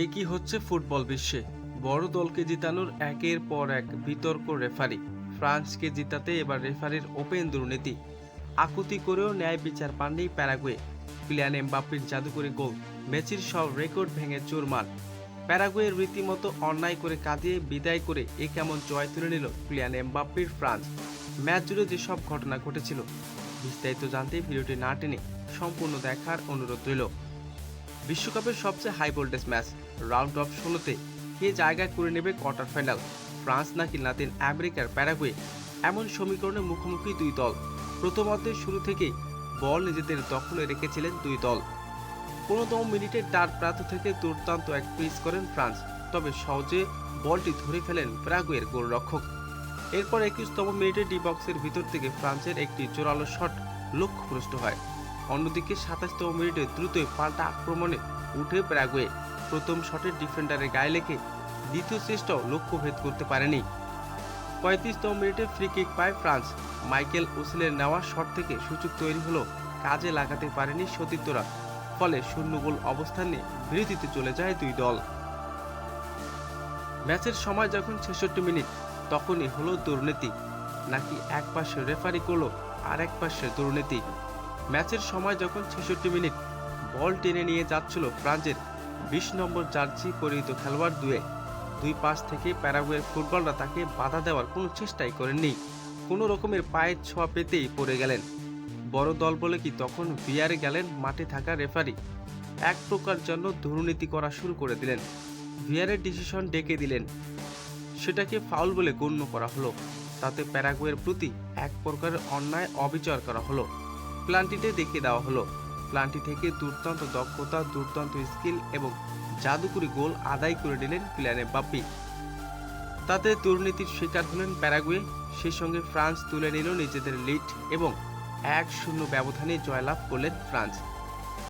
এ কি হচ্ছে ফুটবল বিশ্বে? বড় দলকে জিতানোর একের পর এক বিতর্ক রেফারি। ফ্রান্সকে জিতাতে এবার রেফারির ওপেন দুর্নীতি। আকুতি করেও ন্যায় বিচার পাননি প্যারাগুয়ে। কিলিয়ান এমবাপ্পের জাদুকরি গোল, মেসির সব রেকর্ড ভেঙে চুরমার। প্যারাগুয়ের রীতিমতো অন্যায় করে কাঁদিয়ে বিদায় করে এ কেমন জয় তুলে নিল কিলিয়ান এমবাপ্পের ফ্রান্স। ম্যাচ জুড়ে যেসব ঘটনা ঘটেছিল বিস্তারিত জানতে ভিডিওটি না টেনে সম্পূর্ণ দেখার অনুরোধ রইল। বিশ্বকাপের সবচেয়ে high voltage match round of 16তে কে জায়গা করে নেবে কোয়ার্টার ফাইনাল, ফ্রান্স নাকি লাতিন আমেরিকার প্যারাগুয়ে? এমন সমীকরণে মুখোমুখি দুই দল। প্রথমার্ধের শুরু থেকেই বল নিজেদের দখলে রেখেছিলেন দুই দল। 15তম মিনিটে ডার প্রান্ত থেকে দুর্দান্ত এক পিচ করেন ফ্রান্স, তবে সহজে বলটি ধরে ফেলেন প্যারাগুয়ের গোলরক্ষক। এরপর 21তম মিনিটে ডি বক্সের ভিতর থেকে ফ্রান্সের একটি জোরালো শট লক্ষ্যভ্রষ্ট হয়। অন্যদিকে 27তম মিনিটে দ্রুতই পাল্টা আক্রমণে উঠে প্যারাগুয়ে। প্রথম শটের ডিফেন্ডারের গায়ে লেগে দ্বিতীয় চেষ্টাও লক্ষ্য ভেদ করতে পারেনি। 35তম মিনিটে ফ্রি কিক পায় ফ্রান্স। মাইকেল ওসেলের নেওয়া শট থেকে সুযোগ তৈরি হলো, কাজে লাগাতে পারেনি সতীর্থরা। ফলে শূন্য গোল অবস্থান নিয়ে বিরতিতে চলে যায় দুই দল। ম্যাচের সময় যখন 66 মিনিট, তখনই হলো দুর্নীতি। নাকি এক পাশে রেফারি করলো আর এক পাশে দুর্নীতি? ম্যাচের সময় যখন 66 মিনিট, বল টেনে নিয়ে যাচ্ছিল ফ্রান্সের 20 নম্বর জার্সি পরিহিত খেলোয়াড় দুই পাশ থেকে প্যারাগুয়ের ফুটবলরা তাকে বাধা দেওয়ার কোনো চেষ্টাই করেননি। কোনো রকমের পায়ের ছোঁয়া পেতেই পড়ে গেলেন। বড় দল বলে কি তখন ভিআরে গেলেন মাঠে থাকা রেফারি এক প্রকার জন্য দুর্নীতি করা শুরু করে দিলেন। ভিআরের ডিসিশন ডেকে দিলেন, সেটাকে ফাউল বলে গণ্য করা হলো। তাতে প্যারাগুয়ের প্রতি এক প্রকারের অন্যায় অবিচার করা হলো। প্লান্টিতে দেখিয়ে দেওয়া হলো। প্লান্টি থেকে দুর্দান্ত দক্ষতা, দুর্দান্ত স্কিল এবং জাদুকরি গোল আদায় করে নিলেন কিলিয়ান এমবাপ্পে। তাতে দুর্নীতির শিকার হলেন প্যারাগুয়ে। সেই সঙ্গে ফ্রান্স তুলে নিল নিজেদের লিড এবং 1-0 ব্যবধানে জয়লাভ করলেন ফ্রান্স।